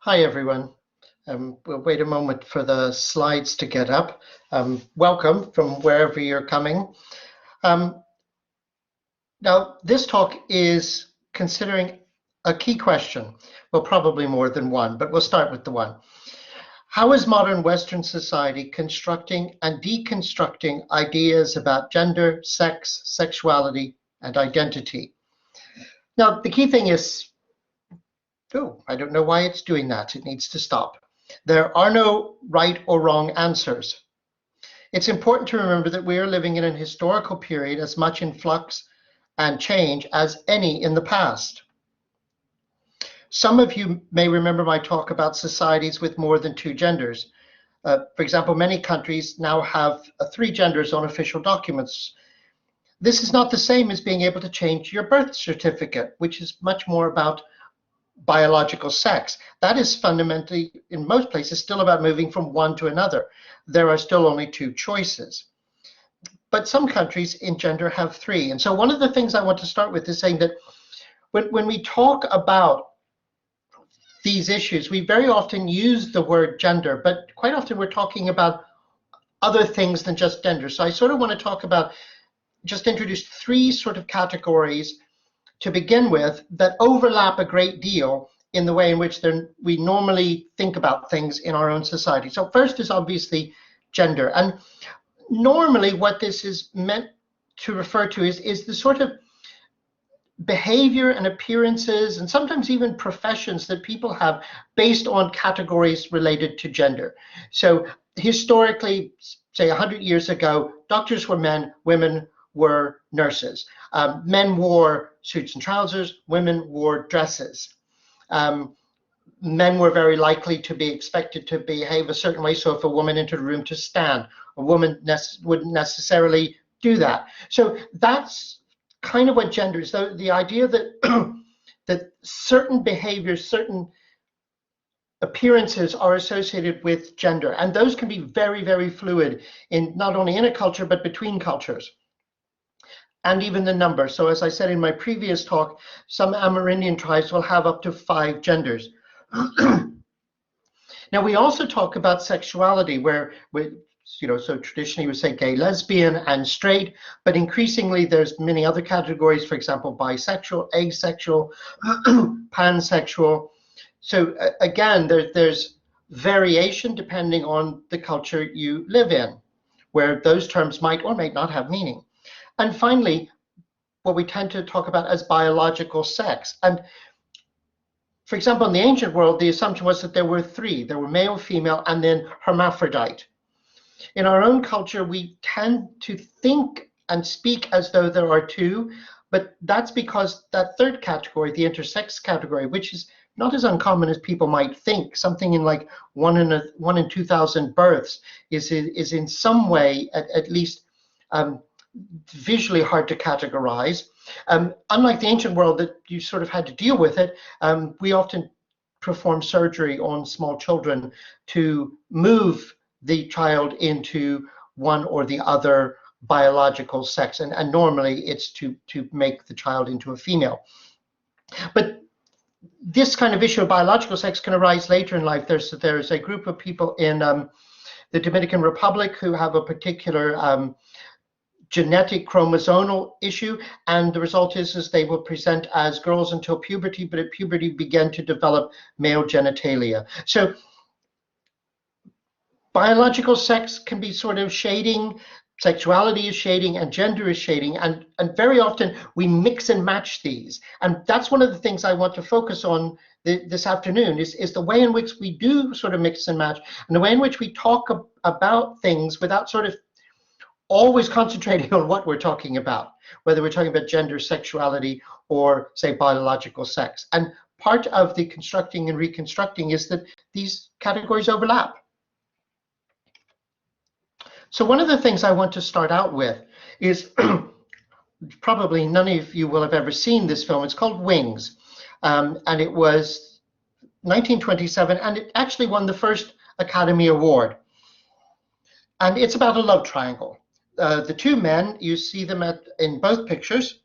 Hi, everyone. We'll wait a moment for the slides to get up. Welcome from wherever you're coming. Now, this talk is considering a key question. Well, probably more than one, but we'll start with the one. How is modern Western society constructing and deconstructing ideas about gender, sex, sexuality, and identity? Now, the key thing is, I don't know why it's doing that. It needs to stop. There are no right or wrong answers. It's important to remember that we are living in an historical period as much in flux and change as any in the past. Some of you may remember my talk about societies with more than two genders. For example, many countries now have three genders on official documents. This is not the same as being able to change your birth certificate, which is much more about biological sex. That is fundamentally, in most places, still about moving from one to another. There are still only two choices. But some countries in gender have three. And so one of the things I want to start with is saying that when we talk about these issues, we very often use the word gender, but quite often we're talking about other things than just gender. So I sort of want to talk about, just introduce three sort of categories to begin with that overlap a great deal in the way in which we normally think about things in our own society. So first is obviously gender. And normally what this is meant to refer to is the sort of behavior and appearances and sometimes even professions that people have based on categories related to gender. So historically, say 100 years ago, doctors were men, women were nurses. Men wore suits and trousers, women wore dresses. Men were very likely to be expected to behave a certain way. So if a woman entered a room to stand, a woman wouldn't necessarily do that. So that's kind of what gender is. The idea that that certain behaviors, certain appearances are associated with gender, and those can be very, very fluid in not only in a culture but between cultures. And even the number. So as I said in my previous talk, some Amerindian tribes will have up to 5 genders. Now we also talk about sexuality, where so traditionally we say gay, lesbian, and straight, but increasingly there's many other categories, for example, bisexual, asexual, pansexual. So again, there's variation depending on the culture you live in, where those terms might or might not have meaning. And finally, what we tend to talk about as biological sex. And for example, in the ancient world, the assumption was that there were 3. There were male, female, and then hermaphrodite. In our own culture, we tend to think and speak as though there are 2, but that's because that third category, the intersex category, which is not as uncommon as people might think, something in like 1 in 2,000 births is in some way at least visually hard to categorize. Unlike the ancient world that you sort of had to deal with it, we often perform surgery on small children to move the child into one or the other biological sex, and normally it's to make the child into a female. But this kind of issue of biological sex can arise later in life. There's a group of people in the Dominican Republic who have a particular genetic chromosomal issue, and the result is they will present as girls until puberty, but at puberty begin to develop male genitalia. So biological sex can be sort of shading, sexuality is shading, and gender is shading, and very often we mix and match these. And that's one of the things I want to focus on this afternoon is the way in which we do sort of mix and match, and the way in which we talk about things without sort of always concentrating on what we're talking about, whether we're talking about gender, sexuality, or say biological sex. And part of the constructing and reconstructing is that these categories overlap. So one of the things I want to start out with is probably none of you will have ever seen this film. It's called Wings, and it was 1927, and it actually won the first Academy Award. And it's about a love triangle. The 2 men, you see them in both pictures,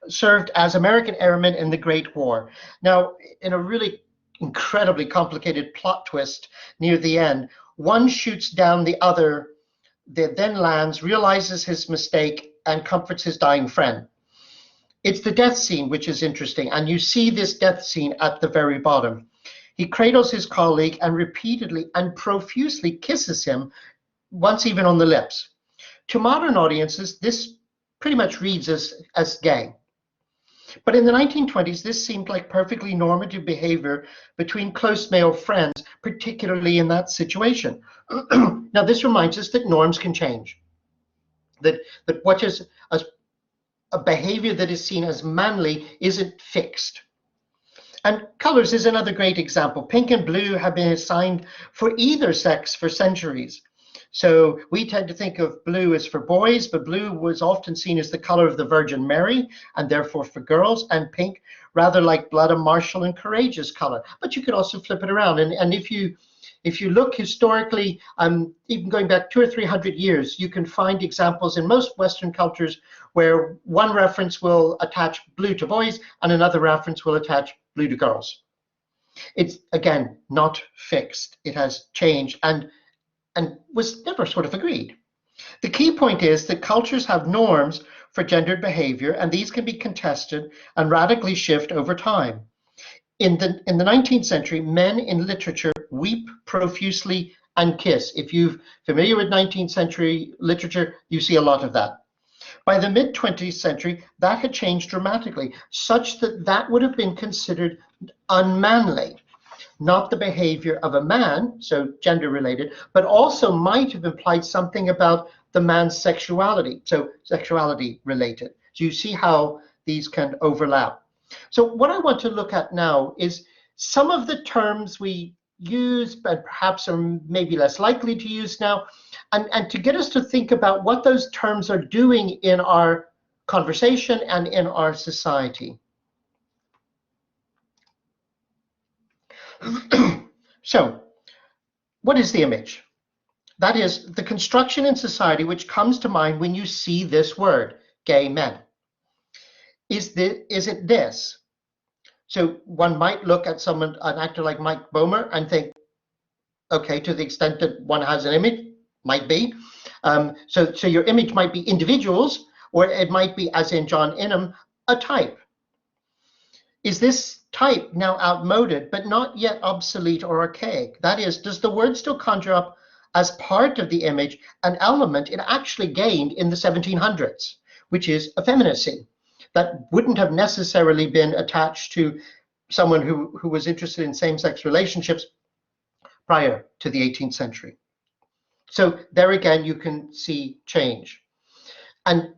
served as American airmen in the Great War. Now, in a really incredibly complicated plot twist near the end. One shoots down the other, that then lands, realizes his mistake, and comforts his dying friend. It's the death scene which is interesting, and you see this death scene at the very bottom. He cradles his colleague and repeatedly and profusely kisses him, once even on the lips. To modern audiences, this pretty much reads as gay. But in the 1920s, this seemed like perfectly normative behavior between close male friends, particularly in that situation. Now, this reminds us that norms can change, that what is a behavior that is seen as manly isn't fixed. And colors is another great example. Pink and blue have been assigned for either sex for centuries. So we tend to think of blue as for boys, but blue was often seen as the color of the Virgin Mary, and therefore for girls, and pink rather like blood, a martial and courageous color. But you could also flip it around. And if you look historically, even going back 200 or 300 years, you can find examples in most Western cultures where one reference will attach blue to boys and another reference will attach blue to girls. It's, again, not fixed. It has changed and was never sort of agreed. The key point is that cultures have norms for gendered behavior, and these can be contested and radically shift over time. In the 19th century, men in literature weep profusely and kiss. If you're familiar with 19th century literature, you see a lot of that. By the mid-20th century, that had changed dramatically, such that that would have been considered unmanly. Not the behavior of a man, so gender related, but also might have implied something about the man's sexuality, so sexuality related. So you see how these can overlap. So what I want to look at now is some of the terms we use, but perhaps are maybe less likely to use now, and to get us to think about what those terms are doing in our conversation and in our society. So, what is the image? That is the construction in society which comes to mind when you see this word, gay men. Is it this? So one might look at an actor like Mike Bomer and think, okay, to the extent that one has an image, might be. So your image might be individuals, or it might be, as in John Ingham, a type. Is this type now outmoded, but not yet obsolete or archaic? That is, does the word still conjure up as part of the image an element it actually gained in the 1700s, which is effeminacy, that wouldn't have necessarily been attached to someone who was interested in same-sex relationships prior to the 18th century. So there again, you can see change. And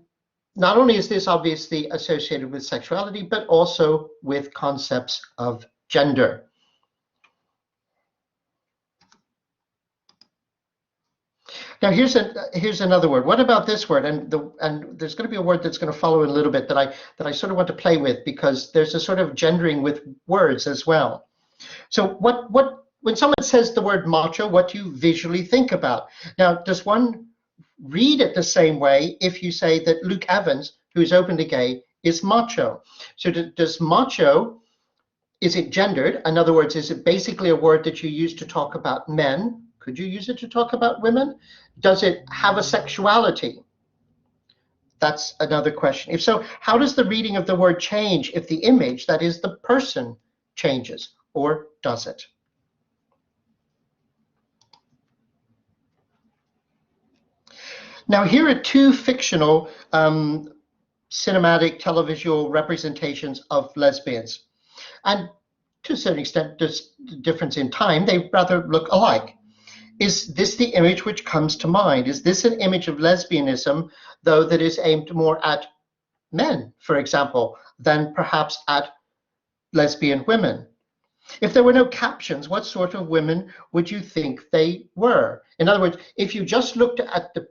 not only is this obviously associated with sexuality, but also with concepts of gender. Now here's another word. What about this word? And there's going to be a word that's going to follow in a little bit that I sort of want to play with, because there's a sort of gendering with words as well. So when someone says the word macho, what do you visually think about? Now, does one read it the same way if you say that Luke Evans, who is openly gay, is macho? So does macho, is it gendered? In other words, is it basically a word that you use to talk about men? Could you use it to talk about women? Does it have a sexuality? That's another question. If so, how does the reading of the word change if the image, that is the person, changes, or does it? Now, here are two fictional cinematic televisual representations of lesbians. And to a certain extent, there's a difference in time. They rather look alike. Is this the image which comes to mind? Is this an image of lesbianism, though, that is aimed more at men, for example, than perhaps at lesbian women? If there were no captions, what sort of women would you think they were? In other words, if you just looked at the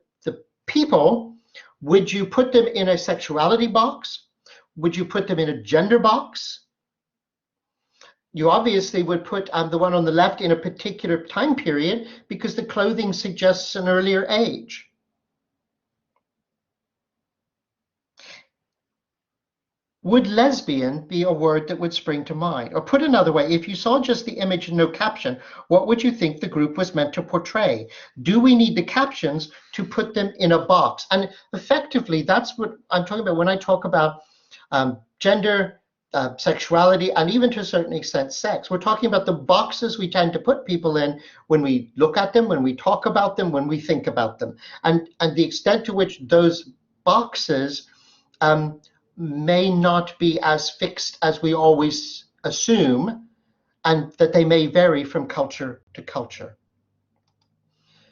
people, would you put them in a sexuality box? Would you put them in a gender box? You obviously would put the one on the left in a particular time period because the clothing suggests an earlier age. Would lesbian be a word that would spring to mind? Or put another way, if you saw just the image and no caption, what would you think the group was meant to portray? Do we need the captions to put them in a box? And effectively, that's what I'm talking about when I talk about gender, sexuality, and even to a certain extent, sex. We're talking about the boxes we tend to put people in when we look at them, when we talk about them, when we think about them, and the extent to which those boxes may not be as fixed as we always assume, and that they may vary from culture to culture.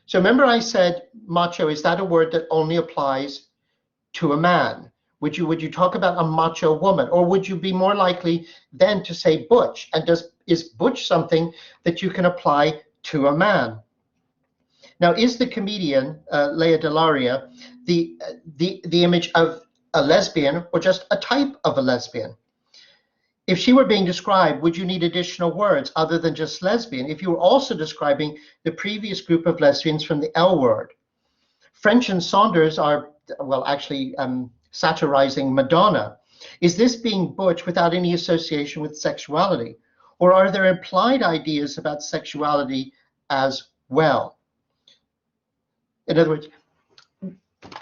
So remember I said macho, is that a word that only applies to a man? Would you talk about a macho woman, or would you be more likely then to say butch? And is butch something that you can apply to a man? Now, is the comedian Lea Delaria the image of a lesbian, or just a type of a lesbian? If she were being described, would you need additional words other than just lesbian if you were also describing the previous group of lesbians from the L word? French and Saunders are, well, actually satirizing Madonna. Is this being butch without any association with sexuality? Or are there implied ideas about sexuality as well? In other words,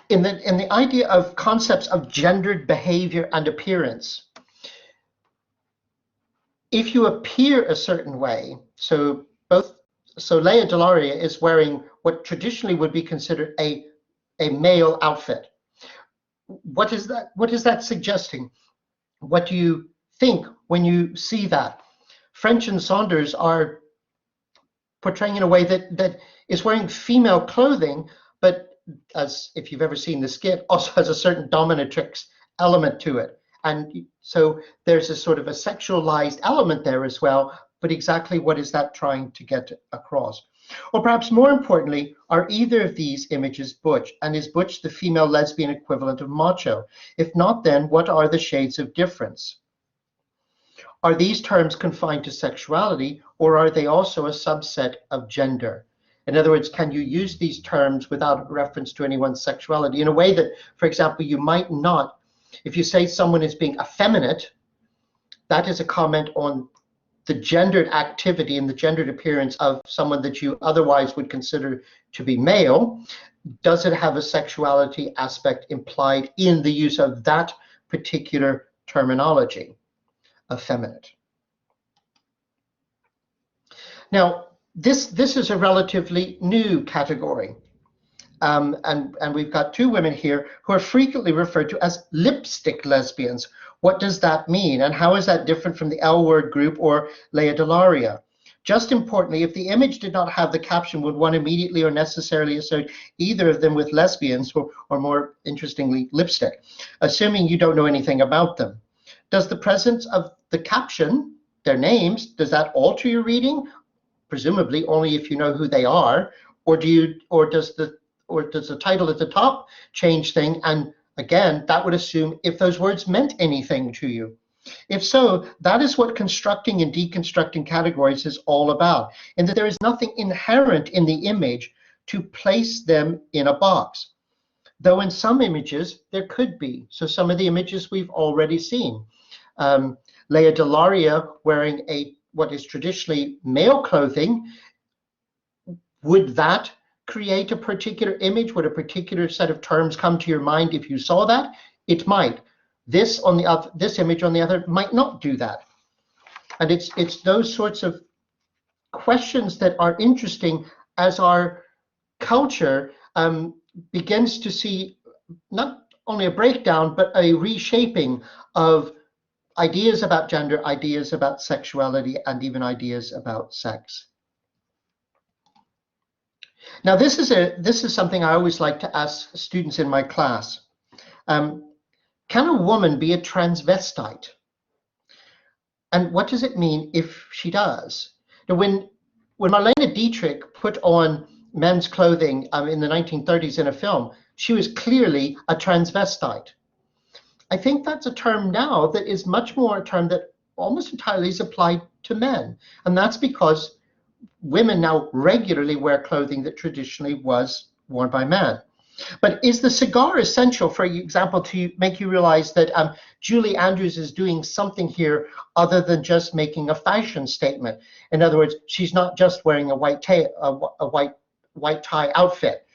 in the idea of concepts of gendered behavior and appearance, if you appear a certain way, so Lea Delaria is wearing what traditionally would be considered a male outfit. What is that suggesting? What do you think when you see that? French and Saunders are portraying in a way that is wearing female clothing, but as if you've ever seen the skit, also has a certain dominatrix element to it. And so there's a sort of a sexualized element there as well, but exactly what is that trying to get across? Or perhaps more importantly, are either of these images butch? And is butch the female lesbian equivalent of macho? If not, then what are the shades of difference? Are these terms confined to sexuality, or are they also a subset of gender? In other words, can you use these terms without reference to anyone's sexuality in a way that, for example, you might not, if you say someone is being effeminate, that is a comment on the gendered activity and the gendered appearance of someone that you otherwise would consider to be male. Does it have a sexuality aspect implied in the use of that particular terminology, effeminate? Now, this is a relatively new category. And we've got two women here who are frequently referred to as lipstick lesbians. What does that mean? And how is that different from the L word group or Lea Delaria? Just importantly, if the image did not have the caption, would one immediately or necessarily associate either of them with lesbians, or more interestingly, lipstick, assuming you don't know anything about them? Does the presence of the caption, their names, does that alter your reading? Presumably only if you know who they are, or does the title at the top change things? And again, that would assume if those words meant anything to you. If so, that is what constructing and deconstructing categories is all about, and that there is nothing inherent in the image to place them in a box. Though in some images, there could be. So some of the images we've already seen. Lea Delaria wearing what is traditionally male clothing, would that create a particular image? Would a particular set of terms come to your mind if you saw that? It might. This image on the other might not do that. And it's those sorts of questions that are interesting as our culture begins to see not only a breakdown, but a reshaping of ideas about gender, ideas about sexuality, and even ideas about sex. Now, this is something I always like to ask students in my class. Can a woman be a transvestite? And what does it mean if she does? Now, when Marlene Dietrich put on men's clothing in the 1930s in a film, she was clearly a transvestite. I think that's a term now that is much more a term that almost entirely is applied to men. And that's because women now regularly wear clothing that traditionally was worn by men. But is the cigar essential, for example, to make you realize that Julie Andrews is doing something here other than just making a fashion statement? In other words, she's not just wearing a white tie, white tie outfit.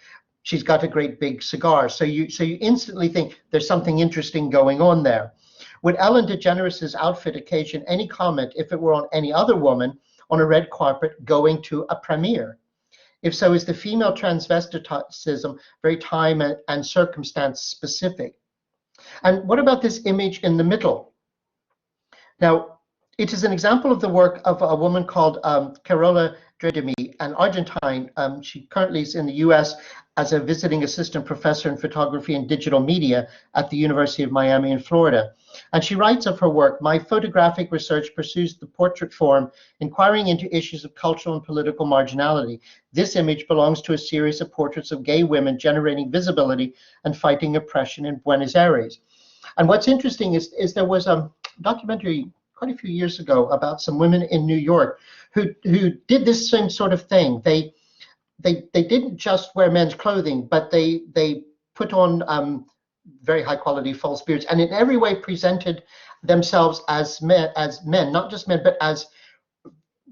She's got a great big cigar. So you instantly think there's something interesting going on there. Would Ellen DeGeneres' outfit occasion any comment if it were on any other woman on a red carpet going to a premiere? If so, is the female transvestitism very time and circumstance specific? And what about this image in the middle? Now, it is an example of the work of a woman called Carola Dredemi, an Argentine. She currently is in the US as a visiting assistant professor in photography and digital media at the University of Miami in Florida. And she writes of her work, "My photographic research pursues the portrait form, inquiring into issues of cultural and political marginality. This image belongs to a series of portraits of gay women generating visibility and fighting oppression in Buenos Aires." And what's interesting is there was a documentary quite a few years ago about some women in New York who did this same sort of thing. They didn't just wear men's clothing, but they put on very high quality false beards, and in every way presented themselves as men, not just men, but as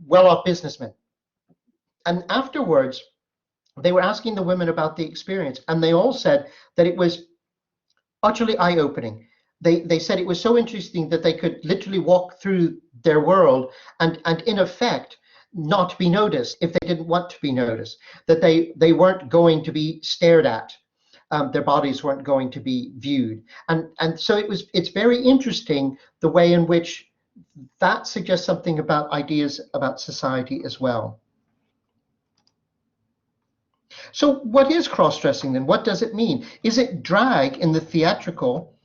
well-off businessmen. And afterwards, they were asking the women about the experience, and they all said that it was utterly eye-opening. They said it was so interesting that they could literally walk through their world and in effect not be noticed if they didn't want to be noticed, that they weren't going to be stared at, their bodies weren't going to be viewed. And so it's very interesting the way in which that suggests something about ideas about society as well. So what is cross-dressing then? What does it mean? Is it drag in the theatrical,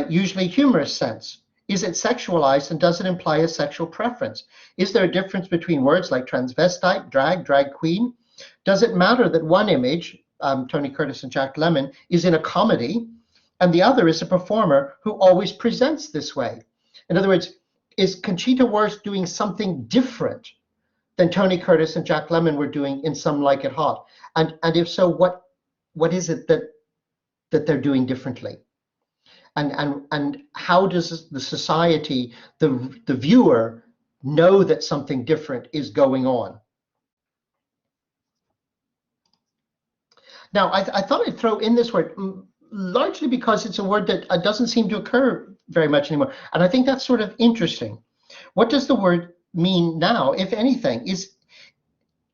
usually humorous sense? Is it sexualized, and does it imply a sexual preference? Is there a difference between words like transvestite, drag queen? Does it matter that one image, Tony Curtis and Jack Lemmon, is in a comedy and the other is a performer who always presents this way? In other words, is Conchita Wurst doing something different than Tony Curtis and Jack Lemmon were doing in Some Like It Hot? And if so, what is it that they're doing differently? And how does the society, the viewer, know that something different is going on? Now, I thought I'd throw in this word, largely because it's a word that doesn't seem to occur very much anymore. And I think that's sort of interesting. What does the word mean now, if anything?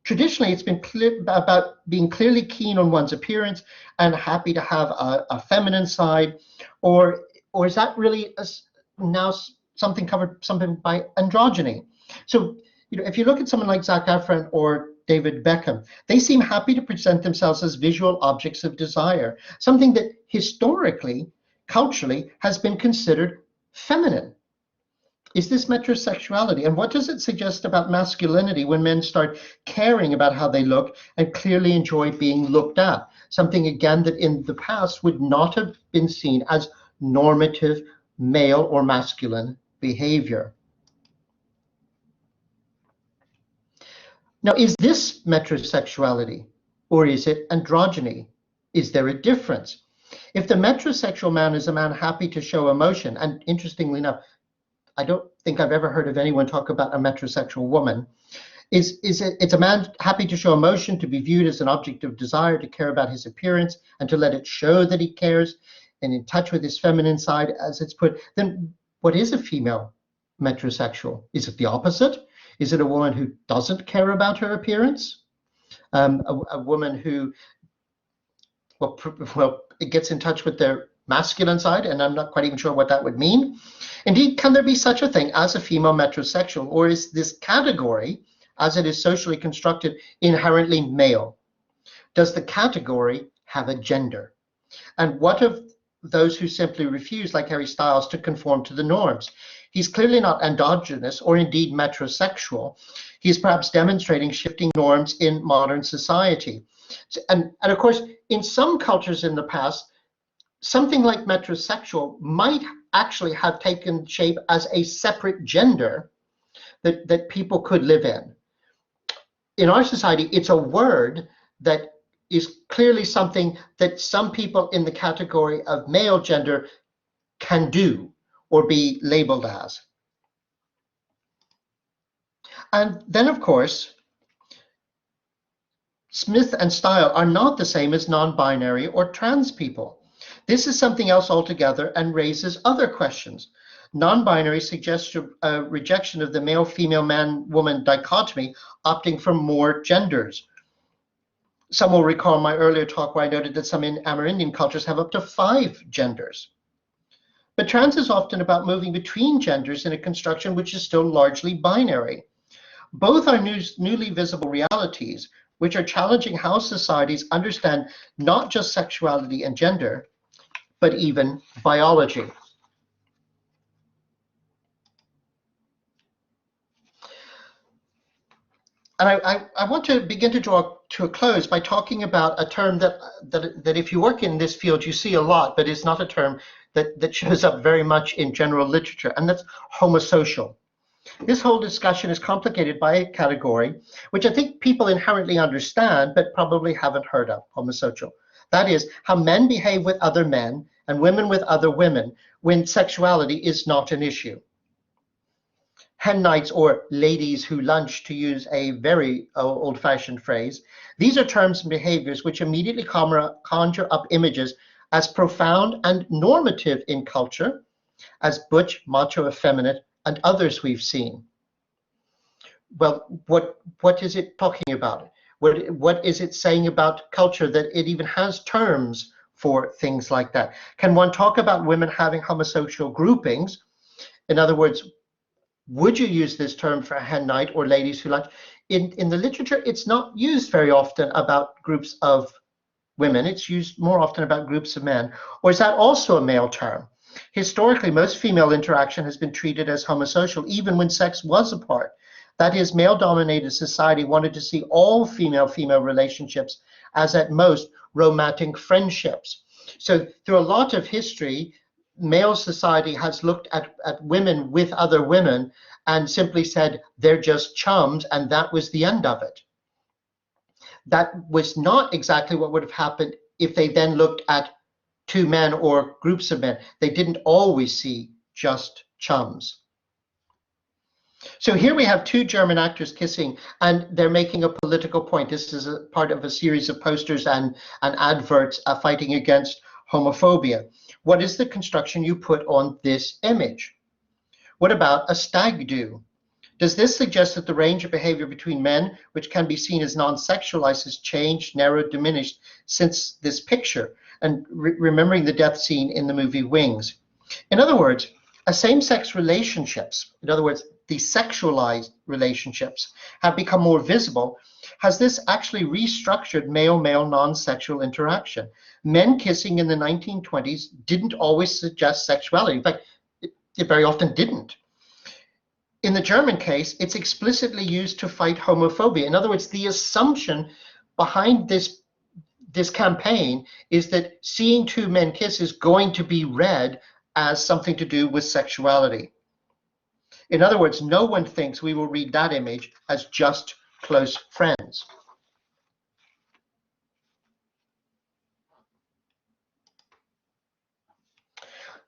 Traditionally, it's been about being clearly keen on one's appearance and happy to have a feminine side, or is that really now something covered something by androgyny? So, if you look at someone like Zac Efron or David Beckham, they seem happy to present themselves as visual objects of desire, something that historically, culturally, has been considered feminine. Is this metrosexuality? And what does it suggest about masculinity when men start caring about how they look and clearly enjoy being looked at? Something, again, that in the past would not have been seen as normative male or masculine behavior. Now, is this metrosexuality or is it androgyny? Is there a difference? If the metrosexual man is a man happy to show emotion, and interestingly enough, I don't think I've ever heard of anyone talk about a metrosexual woman. It's a man happy to show emotion, to be viewed as an object of desire, to care about his appearance, and to let it show that he cares, and in touch with his feminine side, as it's put. Then what is a female metrosexual? Is it the opposite? Is it a woman who doesn't care about her appearance? A woman who, well, it gets in touch with their masculine side, and I'm not quite even sure what that would mean. Indeed, can there be such a thing as a female metrosexual, or is this category, as it is socially constructed, inherently male? Does the category have a gender? And what of those who simply refuse, like Harry Styles, to conform to the norms? He's clearly not androgynous or indeed metrosexual. He's perhaps demonstrating shifting norms in modern society. And of course, in some cultures in the past, something like metrosexual might actually have taken shape as a separate gender that people could live in. In our society, it's a word that is clearly something that some people in the category of male gender can do or be labeled as. And then, of course, Smith and Style are not the same as non-binary or trans people. This is something else altogether and raises other questions. Non-binary suggests a rejection of the male-female man-woman dichotomy, opting for more genders. Some will recall my earlier talk where I noted that some Amerindian cultures have up to 5 genders. But trans is often about moving between genders in a construction which is still largely binary. Both are newly visible realities, which are challenging how societies understand not just sexuality and gender, but even biology. And I want to begin to draw to a close by talking about a term that if you work in this field, you see a lot, but it's not a term that shows up very much in general literature, and that's homosocial. This whole discussion is complicated by a category which I think people inherently understand, but probably haven't heard of, homosocial. That is, how men behave with other men and women with other women when sexuality is not an issue. Hen nights, or ladies who lunch, to use a very old-fashioned phrase, these are terms and behaviors which immediately conjure up images as profound and normative in culture, as butch, macho, effeminate, and others we've seen. Well, what is it talking about? What is it saying about culture that it even has terms for things like that? Can one talk about women having homosocial groupings? In other words, would you use this term for a hen night or ladies who lunch? In the literature, it's not used very often about groups of women. It's used more often about groups of men. Or is that also a male term? Historically, most female interaction has been treated as homosocial, even when sex was a part. That is, male-dominated society wanted to see all female-female relationships as at most romantic friendships. So through a lot of history, male society has looked at women with other women and simply said they're just chums, and that was the end of it. That was not exactly what would have happened if they then looked at 2 men or groups of men. They didn't always see just chums. So here we have 2 German actors kissing, and they're making a political point. This is a part of a series of posters and adverts fighting against homophobia. What is the construction you put on this image? What about a stag do? Does this suggest that the range of behavior between men, which can be seen as non-sexualized, has changed, narrowed, diminished since this picture? And remembering the death scene in the movie Wings. In other words, same-sex relationships, in other words, the sexualized relationships, have become more visible. Has this actually restructured male-male non-sexual interaction? Men kissing in the 1920s didn't always suggest sexuality. In fact, it very often didn't. In the German case, it's explicitly used to fight homophobia. In other words, the assumption behind this campaign is that seeing 2 men kiss is going to be read as something to do with sexuality. In other words, no one thinks we will read that image as just close friends.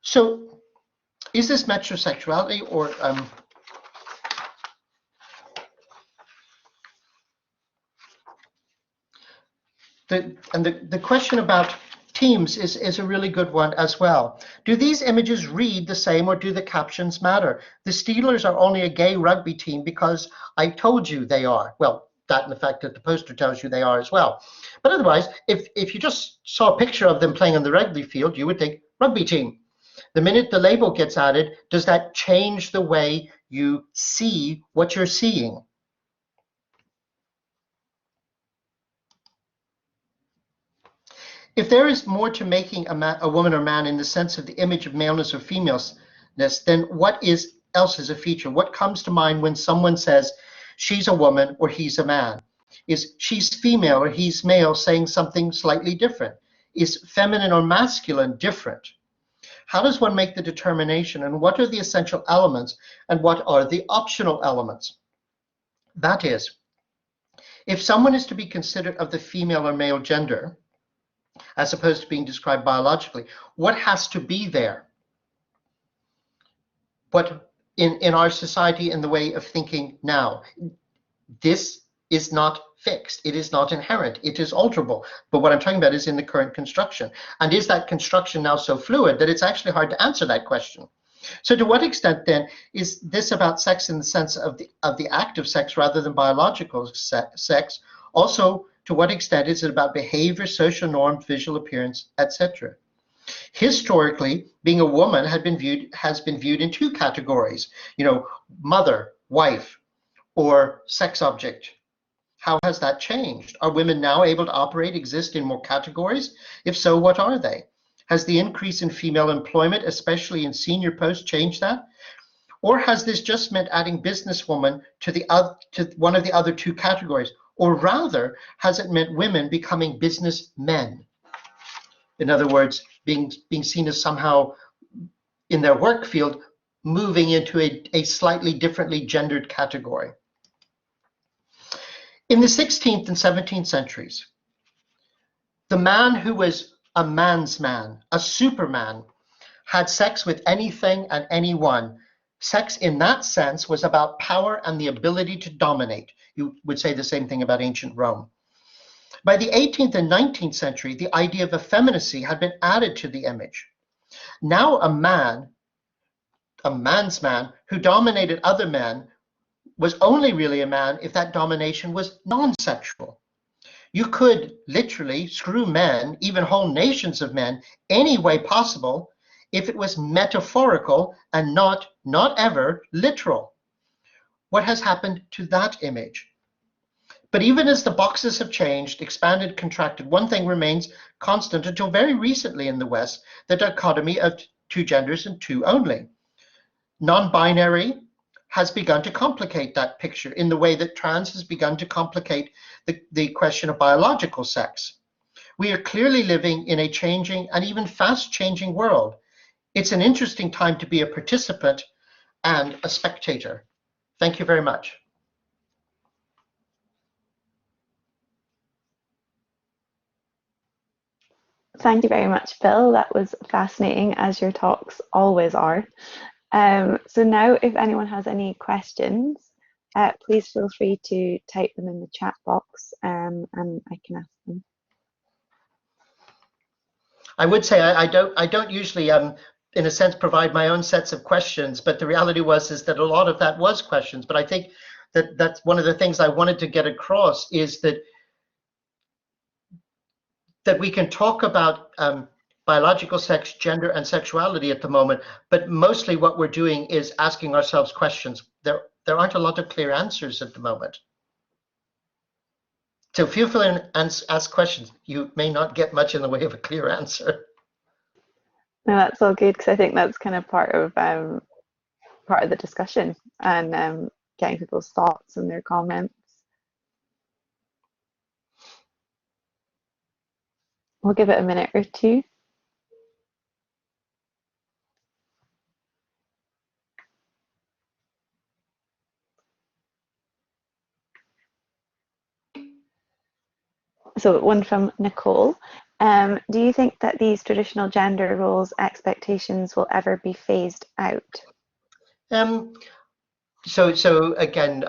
So is this metrosexuality, or the question about teams is a really good one as well. Do these images read the same, or do the captions matter? The Steelers are only a gay rugby team because I told you they are. Well, that and the fact that the poster tells you they are as well. But otherwise, if you just saw a picture of them playing on the rugby field, you would think rugby team. The minute the label gets added, does that change the way you see what you're seeing? If there is more to making a woman or man in the sense of the image of maleness or femaleness, then what else is a feature? What comes to mind when someone says she's a woman or he's a man? Is she's female or he's male saying something slightly different? Is feminine or masculine different? How does one make the determination, and what are the essential elements and what are the optional elements? That is, If someone is to be considered of the female or male gender, as opposed to being described biologically, what has to be there? What in our society, in the way of thinking now, this is not fixed. It is not inherent. It is alterable. But what I'm talking about is in the current construction. And is that construction now so fluid that it's actually hard to answer that question? So to what extent then is this about sex in the sense of the act of sex rather than biological sex? Also, to what extent is it about behavior, social norms, visual appearance, etc.? Historically, being a woman has been viewed in two categories, mother, wife, or sex object. How has that changed? Are women now able to exist in more categories? If so, what are they? Has the increase in female employment, especially in senior posts, changed that? Or has this just meant adding businesswoman to one of the other two categories? Or rather, has it meant women becoming businessmen? In other words, being seen as somehow in their work field, moving into a slightly differently gendered category. In the 16th and 17th centuries, the man who was a man's man, a superman, had sex with anything and anyone. Sex in that sense was about power and the ability to dominate. You would say the same thing about ancient Rome. By the 18th and 19th century, the idea of effeminacy had been added to the image. Now a man's man, who dominated other men was only really a man if that domination was non-sexual. You could literally screw men, even whole nations of men, any way possible if it was metaphorical and not ever literal. What has happened to that image? But even as the boxes have changed, expanded, contracted, one thing remains constant until very recently in the West, the dichotomy of two genders and two only. Non-binary has begun to complicate that picture in the way that trans has begun to complicate the question of biological sex. We are clearly living in a changing and even fast-changing world. It's an interesting time to be a participant and a spectator. Thank you very much. Thank you very much, Bill. That was fascinating, as your talks always are. So now, if anyone has any questions, please feel free to type them in the chat box, and I can ask them. I would say I don't usually, in a sense, provide my own sets of questions, but the reality is that a lot of that was questions. But I think that's one of the things I wanted to get across is that we can talk about biological sex, gender, and sexuality at the moment, but mostly what we're doing is asking ourselves questions. There aren't a lot of clear answers at the moment. So feel free to ask questions. You may not get much in the way of a clear answer. No, that's all good, because I think that's kind of part of the discussion, and getting people's thoughts and their comments. We'll give it a minute or two. So one from Nicole. Do you think that these traditional gender roles expectations will ever be phased out? So again,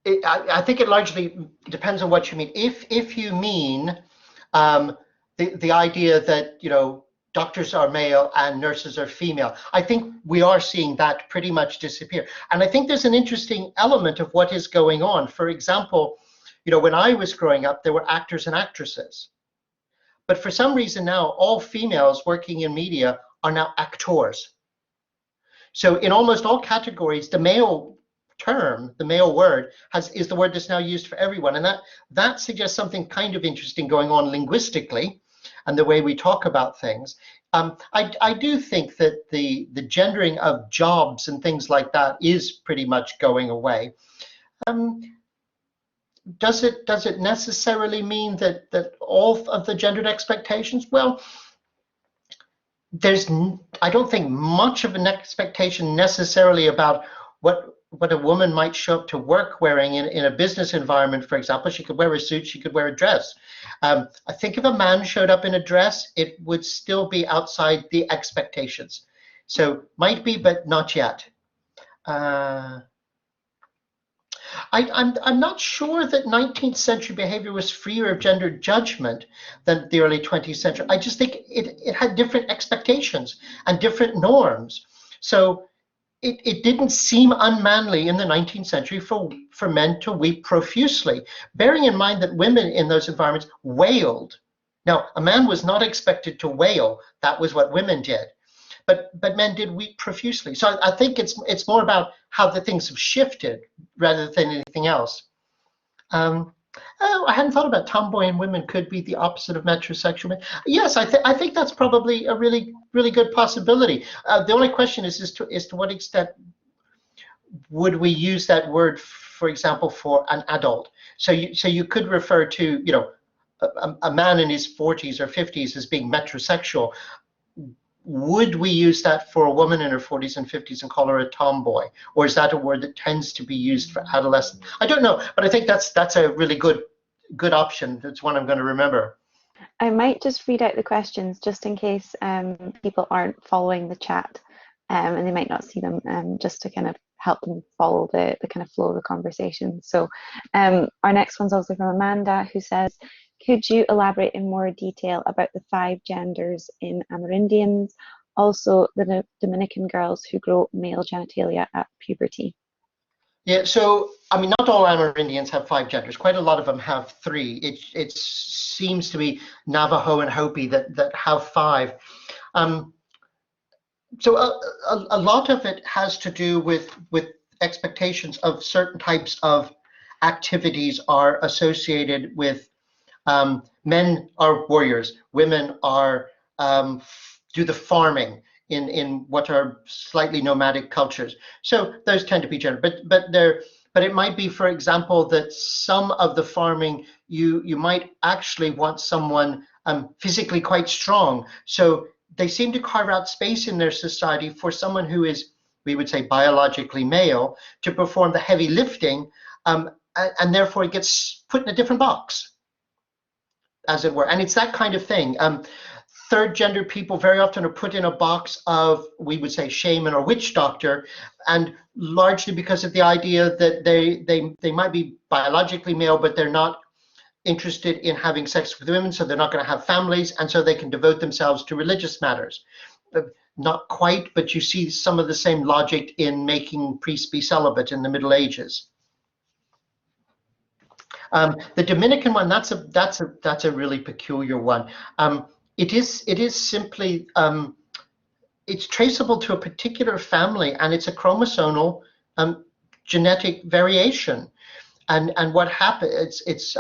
I think it largely depends on what you mean. If you mean the idea that doctors are male and nurses are female, I think we are seeing that pretty much disappear. And I think there's an interesting element of what is going on. For example, when I was growing up, there were actors and actresses. But for some reason now, all females working in media are now actors. So in almost all categories, the male term, the male word, is the word that's now used for everyone. And that suggests something kind of interesting going on linguistically and the way we talk about things. I do think that the gendering of jobs and things like that is pretty much going away. Does it necessarily mean that all of the gendered expectations? Well, I don't think much of an expectation necessarily about what what a woman might show up to work wearing in a business environment, for example. She could wear a suit, she could wear a dress. I think if a man showed up in a dress, it would still be outside the expectations. So might be, but not yet. I'm not sure that 19th century behavior was freer of gender judgment than the early 20th century. I just think it had different expectations and different norms. So it didn't seem unmanly in the 19th century for men to weep profusely, bearing in mind that women in those environments wailed. Now, a man was not expected to wail. That was what women did. But men did weep profusely. So I think it's more about how the things have shifted rather than anything else. I hadn't thought about tomboy and women could be the opposite of metrosexual. Yes, I think that's probably a really good possibility. The only question is to what extent would we use that word, for example, for an adult? So you could refer to, you know, a man in his 40s or 50s as being metrosexual. Would we use that for a woman in her 40s and 50s and call her a tomboy? Or is that a word that tends to be used for adolescents? I don't know, but I think that's a really good option. That's one I'm going to remember. I might just read out the questions just in case people aren't following the chat and they might not see them, just to kind of help them follow the kind of flow of the conversation. So our next one's also from Amanda, who says, could you elaborate in more detail about the 5 genders in Amerindians, also the Dominican girls who grow male genitalia at puberty? Yeah, so I mean, not all Amerindians have 5 genders. Quite a lot of them have 3. It seems to be Navajo and Hopi that have 5. So a lot of it has to do with expectations of certain types of activities are associated with. Men are warriors, women are do the farming in what are slightly nomadic cultures. So those tend to be gender, but it might be, for example, that some of the farming you might actually want someone physically quite strong. So they seem to carve out space in their society for someone who is, we would say, biologically male to perform the heavy lifting, and therefore it gets put in a different box, as it were. And it's that kind of thing. Third gender people very often are put in a box of, we would say, shaman or witch doctor, and largely because of the idea that they might be biologically male, but they're not interested in having sex with women, so they're not going to have families, and so they can devote themselves to religious matters. Not quite, but you see some of the same logic in making priests be celibate in the Middle Ages. The Dominican one, that's a really peculiar one. It is simply, it's traceable to a particular family, and it's a chromosomal genetic variation. And what happens, it's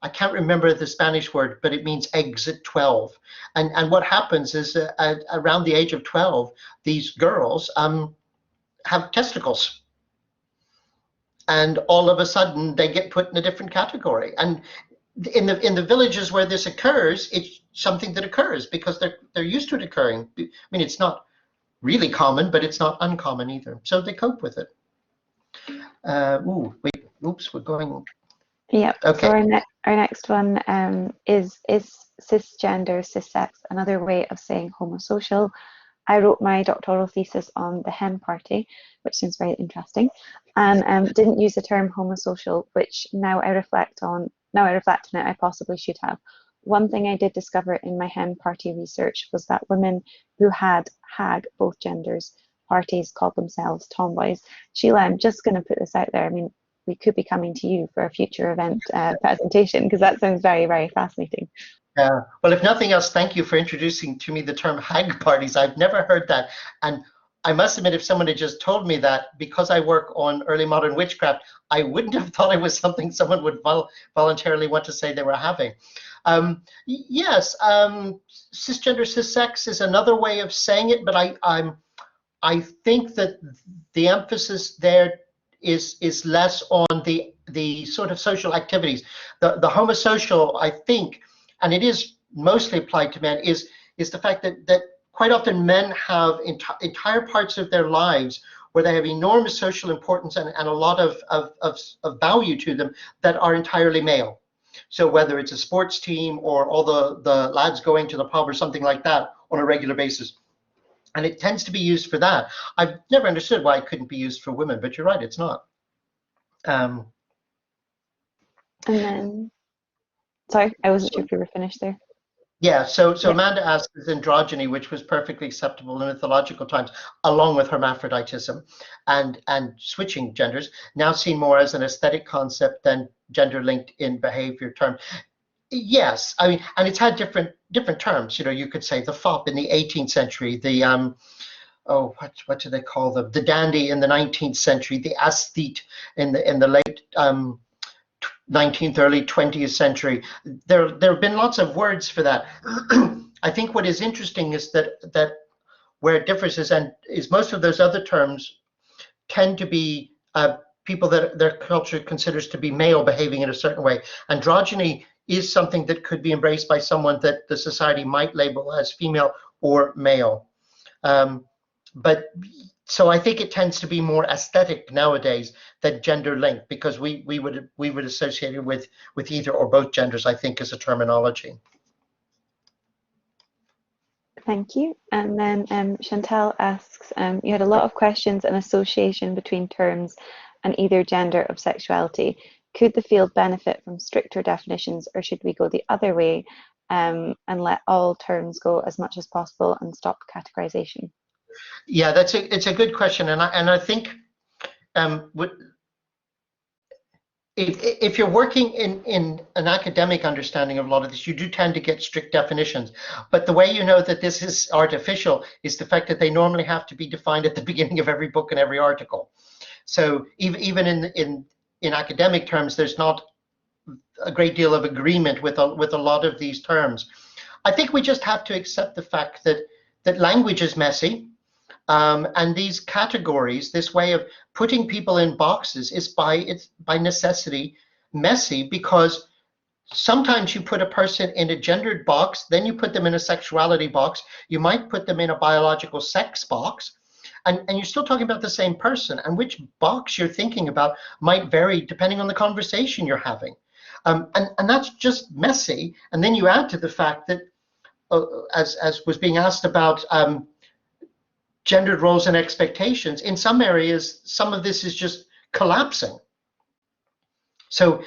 I can't remember the Spanish word, but it means eggs at 12. And what happens is around the age of 12, these girls have testicles. And all of a sudden they get put in a different category. And in the villages where this occurs, it's something that occurs because they're used to it occurring. I mean, it's not really common, but it's not uncommon either. So they cope with it. Oops, we're going. Yep. Okay. So our next one is cisgender, cissex, another way of saying homosocial. I wrote my doctoral thesis on the hen party, which sounds very interesting, and didn't use the term homosocial, which now I reflect on it, I possibly should have. One thing I did discover in my hen party research was that women who had both genders parties called themselves tomboys. Sheila, I'm just going to put this out there. I mean, we could be coming to you for a future event presentation, because that sounds very, very fascinating. Yeah. Well, if nothing else, thank you for introducing to me the term hag parties. I've never heard that. And I must admit, if someone had just told me that, because I work on early modern witchcraft, I wouldn't have thought it was something someone would voluntarily want to say they were having. Yes, cisgender, cissex is another way of saying it, but I think that the emphasis there is less on the sort of social activities. The homosocial, I think, and it is mostly applied to men, is the fact that quite often men have entire parts of their lives where they have enormous social importance and a lot of value to them that are entirely male. So whether it's a sports team or all the lads going to the pub or something like that on a regular basis. And it tends to be used for that. I've never understood why it couldn't be used for women, but you're right, it's not. And then, sorry, I wasn't sure if you were finished there. Yeah, so Yeah. Amanda asked, is androgyny, which was perfectly acceptable in mythological times, along with hermaphroditism and switching genders, now seen more as an aesthetic concept than gender linked in behavior terms. Yes, I mean, and it's had different terms. You know, you could say the fop in the 18th century, the what do they call them? The dandy in the 19th century, the aesthete in the late 19th, early 20th century. There have been lots of words for that. I think what is interesting is that where it differs is most of those other terms tend to be people that their culture considers to be male behaving in a certain way. Androgyny is something that could be embraced by someone that the society might label as female or male. But so I think it tends to be more aesthetic nowadays than gender linked, because we would associate it with either or both genders, I think, as a terminology. Thank you. And then Chantal asks, you had a lot of questions and association between terms and either gender of sexuality. Could the field benefit from stricter definitions, or should we go the other way and let all terms go as much as possible and stop categorization? Yeah, it's a good question, and I think if you're working in an academic understanding of a lot of this, you do tend to get strict definitions. But the way you know that this is artificial is the fact that they normally have to be defined at the beginning of every book and every article. So even in academic terms, there's not a great deal of agreement with a lot of these terms. I think we just have to accept the fact that language is messy. And these categories, this way of putting people in boxes, is by necessity messy, because sometimes you put a person in a gendered box, then you put them in a sexuality box, you might put them in a biological sex box, and you're still talking about the same person, and which box you're thinking about might vary depending on the conversation you're having. And that's just messy. And then you add to the fact that, as was being asked about, gendered roles and expectations, in some areas, some of this is just collapsing. So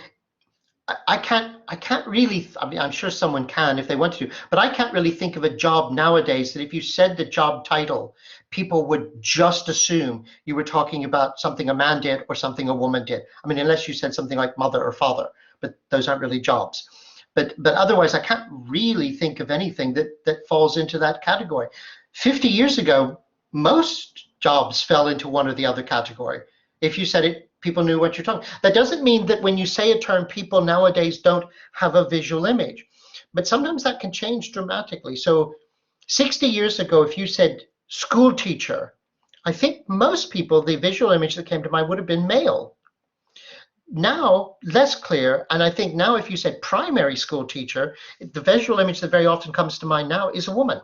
I can't really, I mean, I'm sure someone can if they want to, but I can't really think of a job nowadays that if you said the job title, people would just assume you were talking about something a man did or something a woman did. I mean, unless you said something like mother or father, but those aren't really jobs. But otherwise, I can't really think of anything that falls into that category. 50 years ago, most jobs fell into one or the other category. If you said it, people knew what you're talking. That doesn't mean that when you say a term, people nowadays don't have a visual image, but sometimes that can change dramatically. So 60 years ago, if you said school teacher, I think most people, the visual image that came to mind would have been male. Now, less clear, and I think now if you said primary school teacher, the visual image that very often comes to mind now is a woman.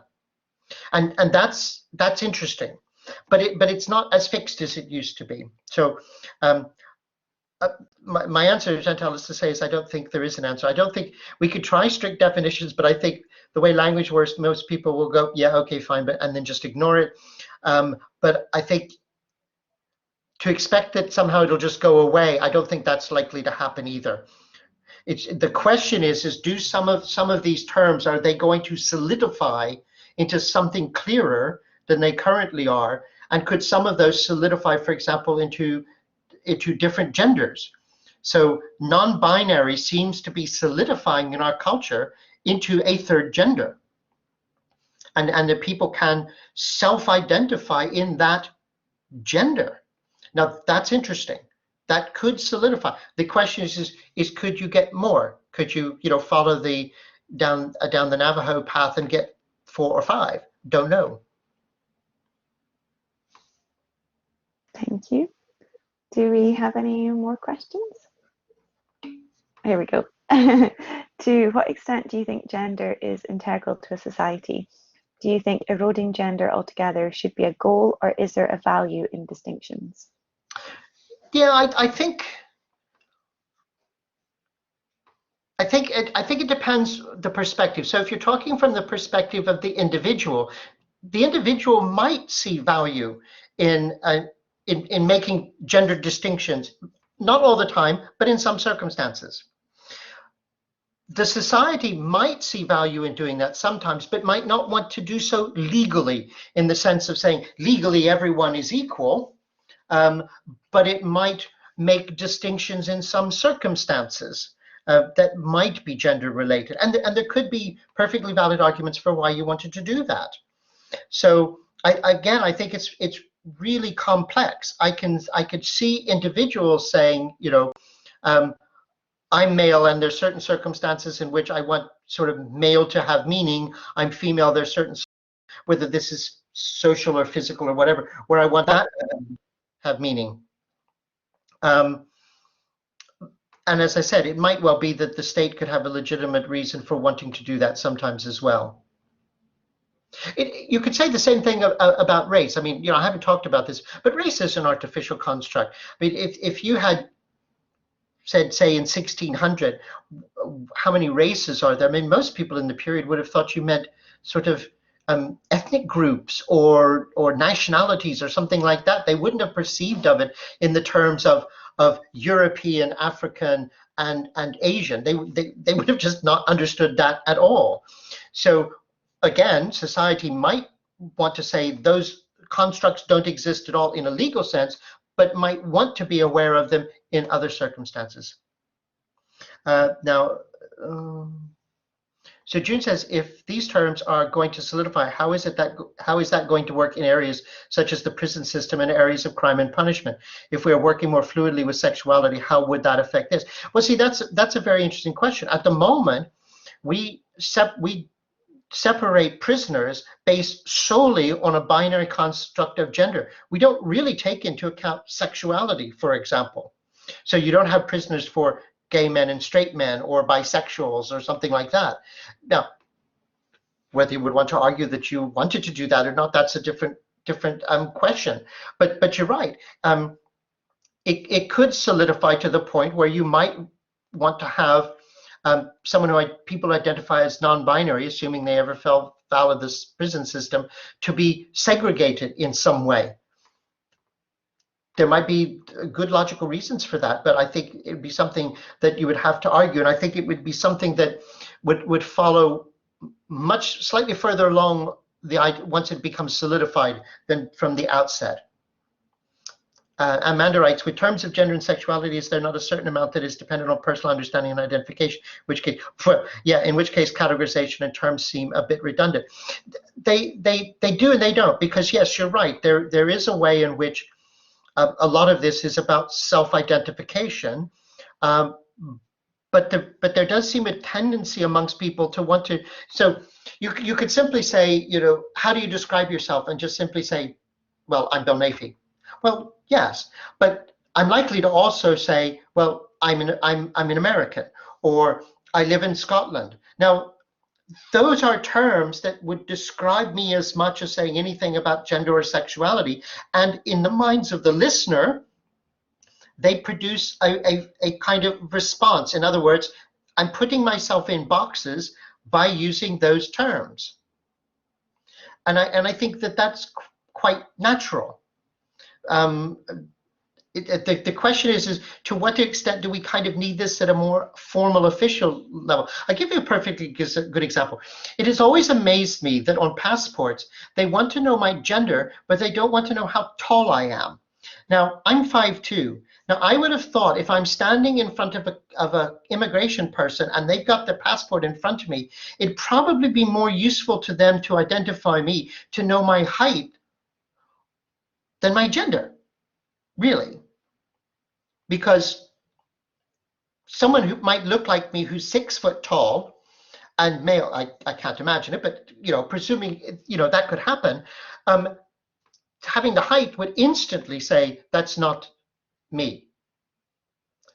And that's interesting, but it's not as fixed as it used to be. So my answer, Chantal, is to say is I don't think there is an answer. I don't think we could try strict definitions, but I think the way language works, most people will go, yeah, okay, fine, but and then just ignore it. But I think to expect that somehow it'll just go away, I don't think that's likely to happen either. The question is do some of these terms, are they going to solidify into something clearer than they currently are? And could some of those solidify, for example, into different genders? So non-binary seems to be solidifying in our culture into a third gender. And that people can self-identify in that gender. Now that's interesting. That could solidify. The question is could you get more? Could you follow the down the Navajo path and get 4 or 5? Don't know. Thank you. Do we have any more questions? Here we go. To what extent do you think gender is integral to a society? Do you think eroding gender altogether should be a goal, or is there a value in distinctions? Yeah, I think it depends the perspective. So if you're talking from the perspective of the individual might see value in making gender distinctions, not all the time, but in some circumstances. The society might see value in doing that sometimes, but might not want to do so legally, in the sense of saying legally everyone is equal, but it might make distinctions in some circumstances that might be gender related. And there could be perfectly valid arguments for why you wanted to do that. So I think it's really complex. I could see individuals saying, I'm male and there's certain circumstances in which I want sort of male to have meaning. I'm female, there's certain, whether this is social or physical or whatever, where I want that to have meaning. And as I said, it might well be that the state could have a legitimate reason for wanting to do that sometimes as well. You could say the same thing about race. I mean, I haven't talked about this, but race is an artificial construct. I mean, if you had said, say, in 1600, how many races are there? I mean, most people in the period would have thought you meant sort of ethnic groups or nationalities or something like that. They wouldn't have perceived of it in the terms of European, African, and Asian. They would have just not understood that at all. So again, society might want to say those constructs don't exist at all in a legal sense, but might want to be aware of them in other circumstances. So June says, if these terms are going to solidify, how is that going to work in areas such as the prison system and areas of crime and punishment? If we are working more fluidly with sexuality, how would that affect this? Well, see, that's a very interesting question. At the moment, we separate prisoners based solely on a binary construct of gender. We don't really take into account sexuality, for example. So you don't have prisoners for gay men and straight men or bisexuals or something like that. Now, whether you would want to argue that you wanted to do that or not, that's a different question. But you're right. It could solidify to the point where you might want to have someone who people identify as non-binary, assuming they ever fell foul of this prison system, to be segregated in some way. There might be good logical reasons for that, but I think it would be something that you would have to argue, and I think it would be something that would follow much slightly further along once it becomes solidified than from the outset. Amanda writes, with terms of gender and sexuality, is there not a certain amount that is dependent on personal understanding and identification? In which case categorization and terms seem a bit redundant. They do and they don't, because yes, you're right. There is a way in which a lot of this is about self-identification, but there does seem a tendency amongst people to want to. So you could simply say, how do you describe yourself, and just simply say, well, I'm Bill Naphy. Well, yes, but I'm likely to also say, well, I'm an American, or I live in Scotland. Now, those are terms that would describe me as much as saying anything about gender or sexuality. And in the minds of the listener, they produce a kind of response. In other words, I'm putting myself in boxes by using those terms. And I think that that's quite natural. The question is to what extent do we kind of need this at a more formal official level? I'll give you a perfectly good example. It has always amazed me that on passports, they want to know my gender, but they don't want to know how tall I am. Now, I'm 5'2". Now, I would have thought if I'm standing in front of an immigration person and they've got their passport in front of me, it'd probably be more useful to them to identify me, to know my height, than my gender, really. Because someone who might look like me, who's 6 foot tall and male, I can't imagine it, but presuming that could happen, having the height would instantly say that's not me.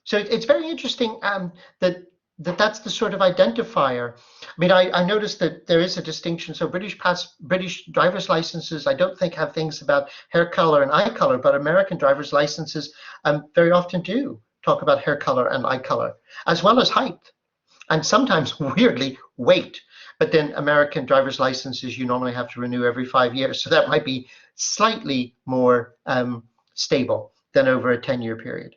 So it's very interesting that that's the sort of identifier. I mean, I noticed that there is a distinction. So British driver's licenses, I don't think have things about hair color and eye color, but American driver's licenses very often do talk about hair color and eye color, as well as height, and sometimes weirdly weight. But then American driver's licenses you normally have to renew every 5 years, so that might be slightly more stable than over a 10-year period.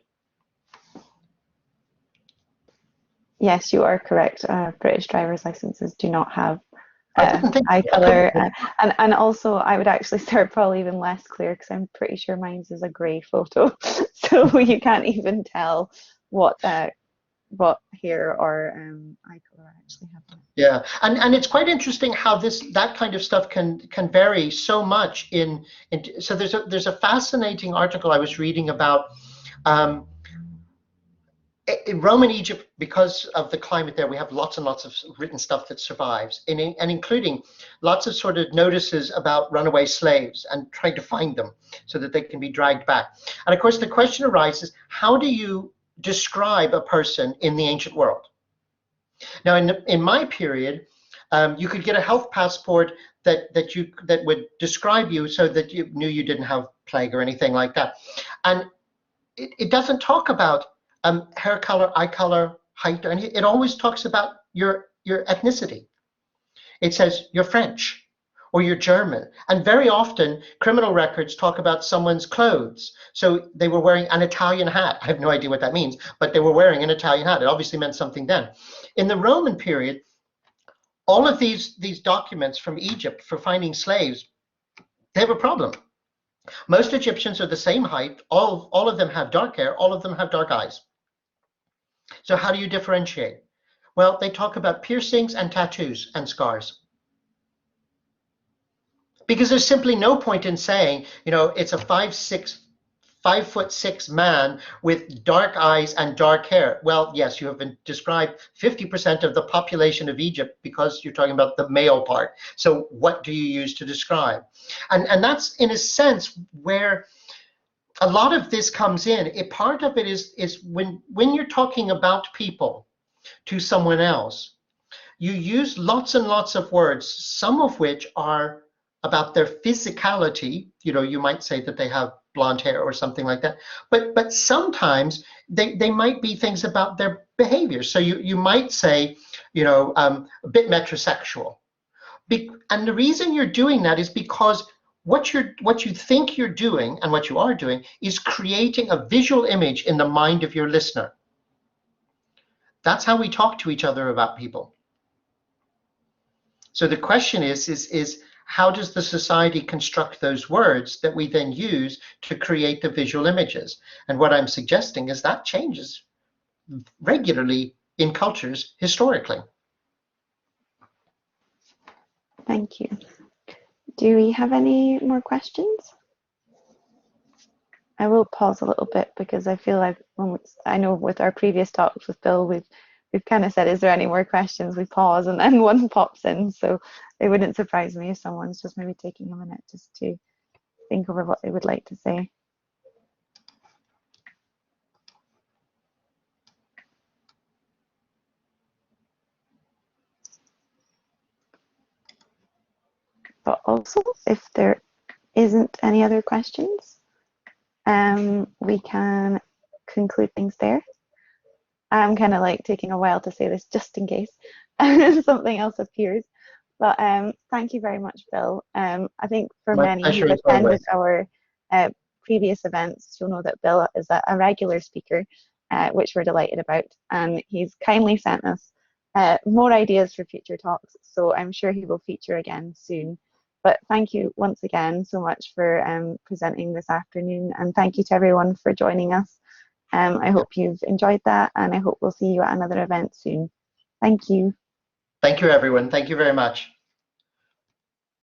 Yes, you are correct. British driver's licenses do not have I didn't think eye so. color, and also I would actually start probably even less clear because I'm pretty sure mine's is a grey photo, so you can't even tell what hair or eye color I actually have. Yeah, and it's quite interesting how that kind of stuff can vary so much so there's a fascinating article I was reading about in Roman Egypt. Because of the climate there, we have lots and lots of written stuff that survives, and including lots of sort of notices about runaway slaves and trying to find them so that they can be dragged back. And of course the question arises, how do you describe a person in the ancient world? Now, in my period, you could get a health passport that would describe you so that you knew you didn't have plague or anything like that. And it doesn't talk about hair color, eye color, height, or anything. It always talks about your ethnicity. It says you're French or you're German. And very often criminal records talk about someone's clothes. So they were wearing an Italian hat. I have no idea what that means, but they were wearing an Italian hat. It obviously meant something then. In the Roman period, all of these documents from Egypt for finding slaves, they have a problem. Most Egyptians are the same height. All of them have dark hair. All of them have dark eyes. So how do you differentiate? Well, they talk about piercings and tattoos and scars. Because there's simply no point in saying, it's a 5'6" man with dark eyes and dark hair. Well, yes, you have been described 50% of the population of Egypt because you're talking about the male part. So what do you use to describe? And that's in a sense where a lot of this comes in. A part of it is when you're talking about people to someone else, you use lots and lots of words, some of which are about their physicality. You might say that they have blonde hair or something like that, but sometimes they might be things about their behavior. So you might say, a bit metrosexual. And the reason you're doing that is because what you think you're doing and what you are doing is creating a visual image in the mind of your listener. That's how we talk to each other about people. So the question is how does the society construct those words that we then use to create the visual images? And what I'm suggesting is that changes regularly in cultures historically. Thank you. Do we have any more questions? I will pause a little bit because I feel like I know with our previous talks with Bill, we've kind of said, is there any more questions? We pause and then one pops in. So it wouldn't surprise me if someone's just maybe taking a minute just to think over what they would like to say. But also, if there isn't any other questions, we can conclude things there. I'm kind of like taking a while to say this just in case something else appears. But thank you very much, Bill. I think for many who attended our previous events, you'll know that Bill is a regular speaker, which we're delighted about. And he's kindly sent us more ideas for future talks. So I'm sure he will feature again soon. But thank you once again so much for presenting this afternoon. And thank you to everyone for joining us. I hope you've enjoyed that, and I hope we'll see you at another event soon. Thank you. Thank you, everyone. Thank you very much.